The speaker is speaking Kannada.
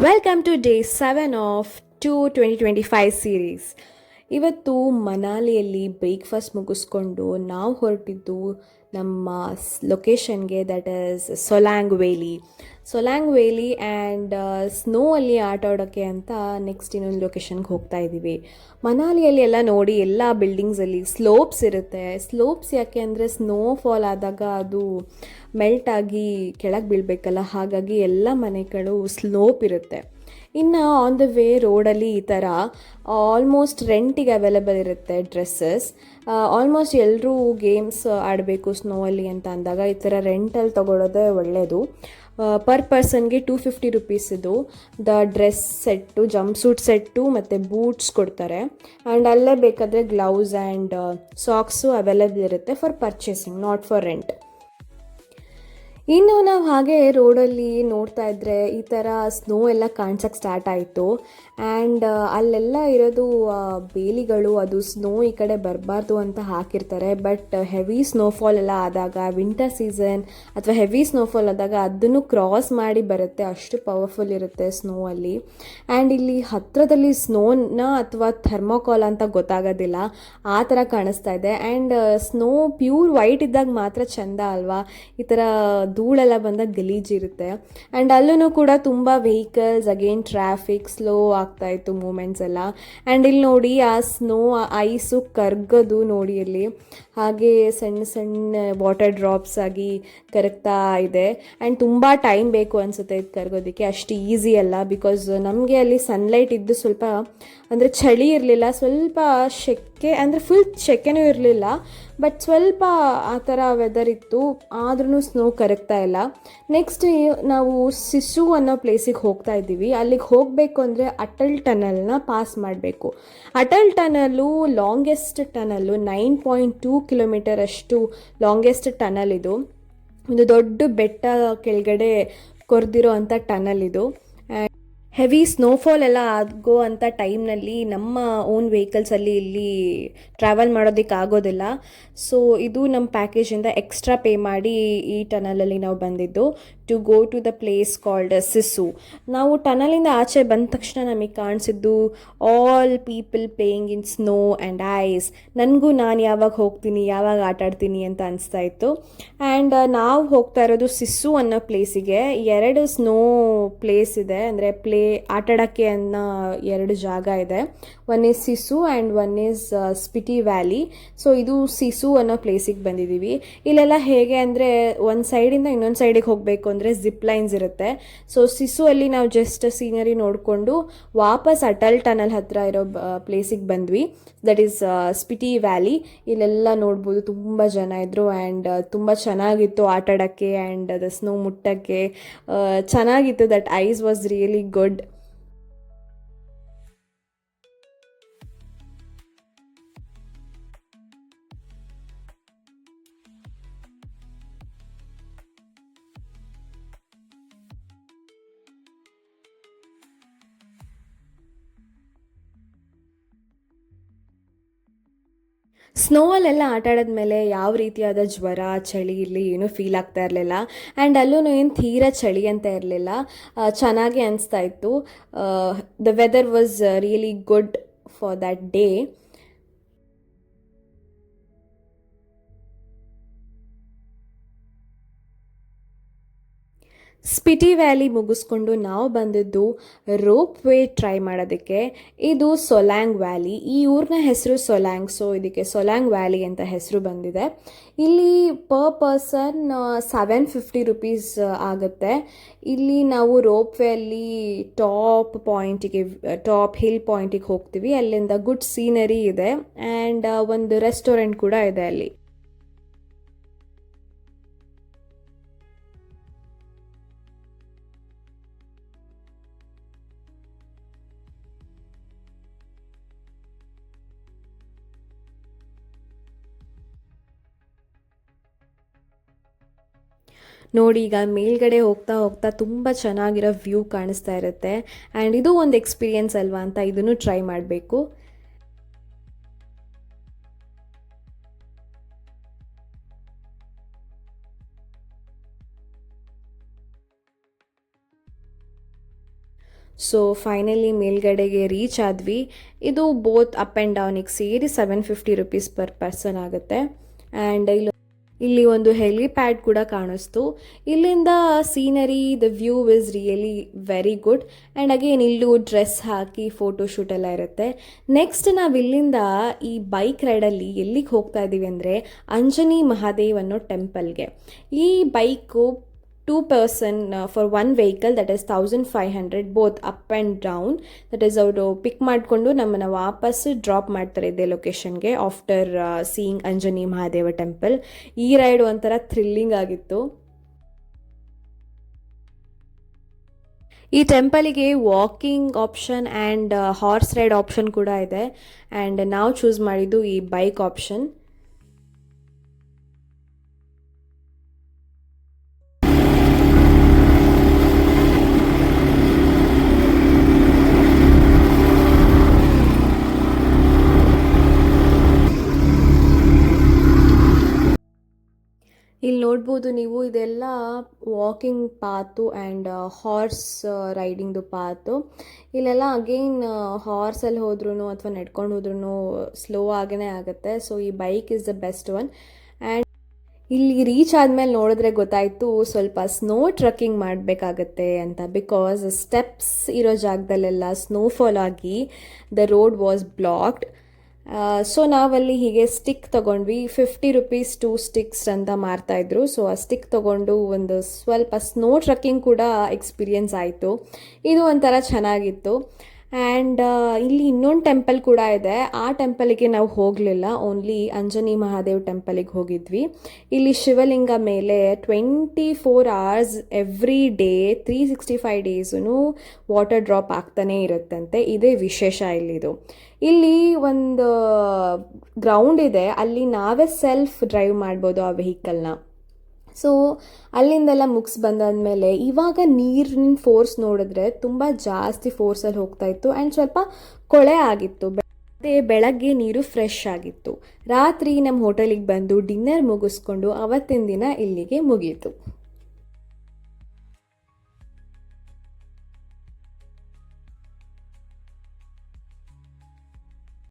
Welcome to day 7 of 2025 series. ಇವತ್ತು ಮನಾಲಿಯಲ್ಲಿ ಬ್ರೇಕ್ಫಾಸ್ಟ್ ಮುಗಿಸ್ಕೊಂಡು ನಾವು ಹೊರಟಿದ್ದು ನಮ್ಮ ಲೊಕೇಶನ್ಗೆ, that is Solang valley and snow ಅಲ್ಲಿ ಆಟ ಆಡೋಕ್ಕೆ ಅಂತ ನೆಕ್ಸ್ಟ್ ಇನ್ನೊಂದು ಲೊಕೇಶನ್ಗೆ ಹೋಗ್ತಾ ಇದ್ದೀವಿ. ಮನಾಲಿಯಲ್ಲಿ ಎಲ್ಲ ನೋಡಿ, ಎಲ್ಲ ಬಿಲ್ಡಿಂಗ್ಸಲ್ಲಿ ಸ್ಲೋಪ್ಸ್ ಇರುತ್ತೆ. ಸ್ಲೋಪ್ಸ್ ಯಾಕೆ ಅಂದರೆ ಸ್ನೋ ಫಾಲ್ ಆದಾಗ ಅದು ಮೆಲ್ಟ್ ಆಗಿ ಕೆಳಗೆ ಬೀಳಬೇಕಲ್ಲ, ಹಾಗಾಗಿ ಎಲ್ಲ ಮನೆಗಳು ಸ್ಲೋಪ್ ಇರುತ್ತೆ. ಇನ್ನು ಆನ್ ದ ವೇ ರೋಡಲ್ಲಿ ಈ ಥರ ಆಲ್ಮೋಸ್ಟ್ ರೆಂಟಿಗೆ ಅವೈಲೇಬಲ್ ಇರುತ್ತೆ ಡ್ರೆಸ್ಸಸ್. ಆಲ್ಮೋಸ್ಟ್ ಎಲ್ಲರೂ ಗೇಮ್ಸ್ ಆಡಬೇಕು ಸ್ನೋವಲ್ಲಿ ಅಂತ ಅಂದಾಗ ಈ ಥರ ರೆಂಟಲ್ಲಿ ತೊಗೊಳೋದೇ ಒಳ್ಳೆಯದು. ಪರ್ ಪರ್ಸನ್ಗೆ 250 ರುಪೀಸ್ ಇದು dress set, jump suit set ಮತ್ತು ಬೂಟ್ಸ್ ಕೊಡ್ತಾರೆ. ಆ್ಯಂಡ್ ಅಲ್ಲೇ ಬೇಕಾದರೆ ಗ್ಲೌಸ್ ಆ್ಯಂಡ್ ಸಾಕ್ಸು ಅವೈಲೇಬಲ್ ಇರುತ್ತೆ for purchasing, not for rent. ಇನ್ನು ನಾವು ಹಾಗೆ ರೋಡಲ್ಲಿ ನೋಡ್ತಾ ಇದ್ದರೆ ಈ ಥರ ಸ್ನೋ ಎಲ್ಲ ಕಾಣ್ಸೋಕ್ಕೆ ಸ್ಟಾರ್ಟ್ ಆಯಿತು. ಆ್ಯಂಡ್ ಅಲ್ಲೆಲ್ಲ ಇರೋದು ಬೇಲಿಗಳು, ಅದು ಸ್ನೋ ಈ ಕಡೆ ಬರಬಾರ್ದು ಅಂತ ಹಾಕಿರ್ತಾರೆ. ಬಟ್ ಹೆವಿ ಸ್ನೋಫಾಲ್ ಎಲ್ಲ ಆದಾಗ, ವಿಂಟರ್ ಸೀಸನ್ ಅಥವಾ ಹೆವಿ ಸ್ನೋಫಾಲ್ ಆದಾಗ ಅದನ್ನು ಕ್ರಾಸ್ ಮಾಡಿ ಬರುತ್ತೆ, ಅಷ್ಟು ಪವರ್ಫುಲ್ ಇರುತ್ತೆ ಸ್ನೋ ಅಲ್ಲಿ. ಆ್ಯಂಡ್ ಇಲ್ಲಿ ಹತ್ತಿರದಲ್ಲಿ ಸ್ನೋನ ಅಥವಾ ಥರ್ಮೋಕಾಲ್ ಅಂತ ಗೊತ್ತಾಗೋದಿಲ್ಲ, ಆ ಥರ ಕಾಣಿಸ್ತಾ ಇದೆ. ಆ್ಯಂಡ್ ಸ್ನೋ ಪ್ಯೂರ್ ವೈಟ್ ಇದ್ದಾಗ ಮಾತ್ರ ಚೆಂದ ಅಲ್ವಾ, ಈ ಥರ ಧೂಳೆಲ್ಲ ಬಂದಾಗ ಗಲೀಜಿರುತ್ತೆ. ಆ್ಯಂಡ್ ಅಲ್ಲೂ ಕೂಡ ತುಂಬ ವೆಹಿಕಲ್ಸ್, ಅಗೇನ್ ಟ್ರಾಫಿಕ್, ಸ್ಲೋ ಆಗ್ತಾಯಿತ್ತು ಮೂಮೆಂಟ್ಸ್ ಎಲ್ಲ. ಆ್ಯಂಡ್ ಇಲ್ಲಿ ನೋಡಿ ಆ ಸ್ನೋ, ಐಸು ಕರ್ಗೋದು ನೋಡಿ ಇಲ್ಲಿ, ಹಾಗೆ ಸಣ್ಣ ಸಣ್ಣ ವಾಟರ್ ಡ್ರಾಪ್ಸ್ ಆಗಿ ಕರಗ್ತಾ ಇದೆ. ಆ್ಯಂಡ್ ತುಂಬ ಟೈಮ್ ಬೇಕು ಅನಿಸುತ್ತೆ ಇದು ಕರ್ಗೋದಕ್ಕೆ, ಅಷ್ಟು ಈಸಿ ಅಲ್ಲ. ಬಿಕಾಸ್ ನಮಗೆ ಅಲ್ಲಿ ಸನ್ಲೈಟ್ ಇದ್ದು ಸ್ವಲ್ಪ ಅಂದರೆ ಚಳಿ ಇರಲಿಲ್ಲ, ಸ್ವಲ್ಪ ಸೆಕೆ ಅಂದರೆ ಫುಲ್ ಸೆಕೆನೂ ಇರಲಿಲ್ಲ, ಬಟ್ ಸ್ವಲ್ಪ ಆ ಥರ ವೆದರ್ ಇತ್ತು, ಆದ್ರೂ ಸ್ನೋ ಕರಗ್ತಾ ಇಲ್ಲ. ನೆಕ್ಸ್ಟ್ ನಾವು ಸಿಸು ಅನ್ನೋ ಪ್ಲೇಸಿಗೆ ಹೋಗ್ತಾ ಇದ್ದೀವಿ. ಅಲ್ಲಿಗೆ ಹೋಗಬೇಕು ಅಂದರೆ ಅಟಲ್ ಟನಲ್ನ ಪಾಸ್ ಮಾಡಬೇಕು. Atal tunnel longest tunnel, 9.2 kilometre ಅಷ್ಟು ಲಾಂಗೆಸ್ಟ್ ಟನಲ್ ಇದು. ಒಂದು ದೊಡ್ಡ ಬೆಟ್ಟ ಕೆಳಗಡೆ ಕೊರೆದಿರೋ ಅಂಥ ಟನಲ್ ಇದು. ಹೆವಿ ಸ್ನೋಫಾಲ್ ಎಲ್ಲ ಆಗೋ ಅಂಥ ಟೈಮ್ನಲ್ಲಿ ನಮ್ಮ ಓನ್ ವೆಹಿಕಲ್ಸಲ್ಲಿ ಇಲ್ಲಿ ಟ್ರಾವೆಲ್ ಮಾಡೋದಕ್ಕೆ ಆಗೋದಿಲ್ಲ. ಸೊ ಇದು ನಮ್ಮ ಪ್ಯಾಕೇಜಿಂದ ಎಕ್ಸ್ಟ್ರಾ ಪೇ ಮಾಡಿ ಈ ಟನಲಲ್ಲಿ ನಾವು ಬಂದಿದ್ದು to go to the place called Sissu. ನಾವು ಟನಲಿಂದ ಆಚೆ ಬಂದ ತಕ್ಷಣ ನಮಗೆ ಕಾಣಿಸಿದ್ದು all people playing in snow and ice. ನನಗೂ ನಾನು ಯಾವಾಗ ಹೋಗ್ತೀನಿ, ಯಾವಾಗ ಆಟ ಆಡ್ತೀನಿ ಅಂತ ಅನಿಸ್ತಾ ಇತ್ತು. ಆ್ಯಂಡ್ ನಾವು ಹೋಗ್ತಾ ಇರೋದು ಸಿಸು ಅನ್ನೋ ಪ್ಲೇಸಿಗೆ. 2 ಸ್ನೋ ಪ್ಲೇಸ್ ಇದೆ, ಅಂದರೆ ಆಟಾಡೋಕ್ಕೆ ಅನ್ನೋ 2 ಜಾಗ ಇದೆ. One is ಸಿಸು and one is Spiti valley. So ಇದು ಸಿಸು ಅನ್ನೋ ಪ್ಲೇಸಿಗೆ ಬಂದಿದ್ದೀವಿ. ಇಲ್ಲೆಲ್ಲ ಹೇಗೆ ಅಂದರೆ ಒಂದು ಸೈಡಿಂದ ಇನ್ನೊಂದು ಸೈಡಿಗೆ ಹೋಗಬೇಕು ಅಂದರೆ ಜಿಪ್ ಲೈನ್ಸ್ ಇರುತ್ತೆ. ಸೊ ಸಿಸು ಅಲ್ಲಿ ನಾವು ಜಸ್ಟ್ ಸೀನರಿ ನೋಡಿಕೊಂಡು ವಾಪಸ್ ಅಟಲ್ ಟನಲ್ ಹತ್ರ ಇರೋ ಪ್ಲೇಸಿಗೆ ಬಂದ್ವಿ, ದಟ್ ಈಸ್ ಸ್ಪಿಟಿ ವ್ಯಾಲಿ. ಇಲ್ಲೆಲ್ಲ ನೋಡ್ಬೋದು ತುಂಬ ಜನ ಇದ್ದರು ಆ್ಯಂಡ್ ತುಂಬ ಚೆನ್ನಾಗಿತ್ತು ಆಟಾಡೋಕ್ಕೆ ಆ್ಯಂಡ್ ಅದು ಸ್ನೋ ಮುಟ್ಟೋಕ್ಕೆ ಚೆನ್ನಾಗಿತ್ತು. That ice was really good. ಸ್ನೋವಲ್ಲೆಲ್ಲ ಆಟ ಆಡಿದ್ಮೇಲೆ ಯಾವ ರೀತಿಯಾದ ಜ್ವರ, ಚಳಿ ಇಲ್ಲಿ ಏನೂ ಫೀಲ್ ಆಗ್ತಾ ಇರಲಿಲ್ಲ. ಆ್ಯಂಡ್ ಅಲ್ಲೂ ಏನು ತೀರಾ ಚಳಿ ಅಂತ ಇರಲಿಲ್ಲ, ಚೆನ್ನಾಗಿ ಅನಿಸ್ತಾ ಇತ್ತು. The weather was really good for that day. Spiti valley ಮುಗಿಸ್ಕೊಂಡು ನಾವು ಬಂದಿದ್ದು ರೋಪ್ ವೇ ಟ್ರೈ ಮಾಡೋದಕ್ಕೆ. ಇದು ಸೊಲ್ಯಾಂಗ್ ವ್ಯಾಲಿ. ಈ ಊರಿನ ಹೆಸರು ಸೊಲ್ಯಾಂಗ್, ಸೊ ಇದಕ್ಕೆ ಸೊಲ್ಯಾಂಗ್ ವ್ಯಾಲಿ ಅಂತ ಹೆಸರು ಬಂದಿದೆ. ಇಲ್ಲಿ ಪರ್ ಪರ್ಸನ್ 750 ರುಪೀಸ್ ಆಗುತ್ತೆ. ಇಲ್ಲಿ ನಾವು ರೋಪ್ ವೇಯಲ್ಲಿ ಟಾಪ್ ಹಿಲ್ ಪಾಯಿಂಟಿಗೆ ಹೋಗ್ತೀವಿ. ಅಲ್ಲಿಂದ ಗುಡ್ ಸೀನರಿ ಇದೆ ಆ್ಯಂಡ್ ಒಂದು ರೆಸ್ಟೋರೆಂಟ್ ಕೂಡ ಇದೆ ಅಲ್ಲಿ. ನೋಡಿ, ಈಗ ಮೇಲ್ಗಡೆ ಹೋಗ್ತಾ ಹೋಗ್ತಾ ತುಂಬ ಚೆನ್ನಾಗಿರೋ ವ್ಯೂ ಕಾಣಿಸ್ತಾ ಇರುತ್ತೆ. ಆ್ಯಂಡ್ ಇದು ಒಂದು ಎಕ್ಸ್ಪೀರಿಯನ್ಸ್ ಅಲ್ವಾ ಅಂತ ಇದನ್ನು ಟ್ರೈ ಮಾಡಬೇಕು. ಸೊ ಫೈನಲಿ ಮೇಲ್ಗಡೆಗೆ ರೀಚ್ ಆದ್ವಿ. ಇದು ಬೋತ್ ಅಪ್ ಆ್ಯಂಡ್ ಡೌನಿಗೆ ಸೇರಿ 750 ರುಪೀಸ್ ಪರ್ ಪರ್ಸನ್ ಆಗುತ್ತೆ. ಆ್ಯಂಡ್ ಇಲ್ಲಿ ಒಂದು ಹೆಲಿಪ್ಯಾಡ್ ಕೂಡ ಕಾಣಿಸ್ತು. ಇಲ್ಲಿಂದ scenery, the view is really very good. And again ಇಲ್ಲೂ ಡ್ರೆಸ್ ಹಾಕಿ ಫೋಟೋಶೂಟ್ ಎಲ್ಲ ಇರುತ್ತೆ. ನೆಕ್ಸ್ಟ್ ನಾವು ಇಲ್ಲಿಂದ ಈ ಬೈಕ್ ರೈಡಲ್ಲಿ ಎಲ್ಲಿಗೆ ಹೋಗ್ತಾ ಇದ್ದೀವಿ ಅಂದರೆ ಅಂಜನಿ ಮಹಾದೇವ್ ಅನ್ನೋ ಟೆಂಪಲ್ಗೆ. ಈ bike 2 person for one vehicle, that is 1500 both up and down. that is ಅವರು ಪಿಕ್ ಮಾಡಿಕೊಂಡು ನಮ್ಮನ್ನು ವಾಪಸ್ ಡ್ರಾಪ್ ಮಾಡ್ತಾರೆ ಇದೇ ಲೊಕೇಶನ್ಗೆ after seeing Anjani Mahadev temple. ಈ ರೈಡ್ ಒಂಥರ ಥ್ರಿಲ್ಲಿಂಗ್ ಆಗಿತ್ತು. ಈ ಟೆಂಪಲಿಗೆ walking option and horse ride option ಕೂಡ ಇದೆ. ಆ್ಯಂಡ್ ನಾವು ಚೂಸ್ ಮಾಡಿದ್ದು ಈ ಬೈಕ್ ಆಪ್ಷನ್. ಇಲ್ಲಿ ನೋಡ್ಬೋದು ನೀವು, ಇದೆಲ್ಲ ವಾಕಿಂಗ್ ಪಾತು ಆ್ಯಂಡ್ ಹಾರ್ಸ್ ರೈಡಿಂಗ್ದು ಪಾತು. ಇಲ್ಲೆಲ್ಲ ಅಗೇನ್ ಹಾರ್ಸಲ್ಲಿ ಹೋದ್ರೂ ಅಥವಾ ನಡ್ಕೊಂಡು ಹೋದ್ರೂ ಸ್ಲೋ ಆಗೇ ಆಗುತ್ತೆ. ಸೊ ಈ bike is the best one. And ಇಲ್ಲಿ ರೀಚ್ ಆದಮೇಲೆ ನೋಡಿದ್ರೆ ಗೊತ್ತಾಯಿತು ಸ್ವಲ್ಪ ಸ್ನೋ ಟ್ರಕ್ಕಿಂಗ್ ಮಾಡಬೇಕಾಗತ್ತೆ ಅಂತ. ಬಿಕಾಸ್ ಸ್ಟೆಪ್ಸ್ ಇರೋ ಜಾಗದಲ್ಲೆಲ್ಲ ಸ್ನೋಫಾಲ್ ಆಗಿ the road was blocked. So ನಾವಲ್ಲಿ ಹೀಗೆ ಸ್ಟಿಕ್ ತೊಗೊಂಡ್ವಿ. 50 ರುಪೀಸ್ 2 ಸ್ಟಿಕ್ಸ್ ಅಂತ ಮಾರ್ತಾಯಿದ್ರು. ಸೊ ಆ ಸ್ಟಿಕ್ ತೊಗೊಂಡು ಒಂದು ಸ್ವಲ್ಪ ಸ್ನೋ ಟ್ರಕ್ಕಿಂಗ್ ಕೂಡ ಎಕ್ಸ್ಪೀರಿಯನ್ಸ್ ಆಯಿತು. ಇದು ಒಂಥರ ಚೆನ್ನಾಗಿತ್ತು. ಆ್ಯಂಡ್ ಇಲ್ಲಿ ಇನ್ನೊಂದು ಟೆಂಪಲ್ ಕೂಡ ಇದೆ. ಆ ಟೆಂಪಲಿಗೆ ನಾವು ಹೋಗಲಿಲ್ಲ, ಓನ್ಲಿ ಅಂಜನಿ ಮಹಾದೇವ್ ಟೆಂಪಲಿಗೆ ಹೋಗಿದ್ವಿ. ಇಲ್ಲಿ ಶಿವಲಿಂಗ ಮೇಲೆ 24 hours every day 365 days water drop ಆಗ್ತಾನೇ ಇರುತ್ತಂತೆ. ಇದೇ ವಿಶೇಷ ಇಲ್ಲಿದು. ಇಲ್ಲಿ ಒಂದು ಗ್ರೌಂಡ್ ಇದೆ, ಅಲ್ಲಿ ನಾವೇ ಸೆಲ್ಫ್ ಡ್ರೈವ್ ಮಾಡ್ಬೋದು ಆ ವೆಹಿಕಲ್ನ. ಸೊ ಅಲ್ಲಿಂದೆಲ್ಲ ಮುಗಿಸ್ ಬಂದಾದಮೇಲೆ ಇವಾಗ ನೀರಿನ ಫೋರ್ಸ್ ನೋಡಿದ್ರೆ ತುಂಬ ಜಾಸ್ತಿ ಫೋರ್ಸಲ್ಲಿ ಹೋಗ್ತಾ ಇತ್ತು ಆ್ಯಂಡ್ ಸ್ವಲ್ಪ ಕೊಳೆ ಆಗಿತ್ತು. ಮತ್ತು ಬೆಳಗ್ಗೆ ನೀರು ಫ್ರೆಶ್ ಆಗಿತ್ತು. ರಾತ್ರಿ ನಮ್ಮ ಹೋಟೆಲಿಗೆ ಬಂದು ಡಿನ್ನರ್ ಮುಗಿಸ್ಕೊಂಡು ಅವತ್ತಿನ ದಿನ ಇಲ್ಲಿಗೆ ಮುಗೀತು.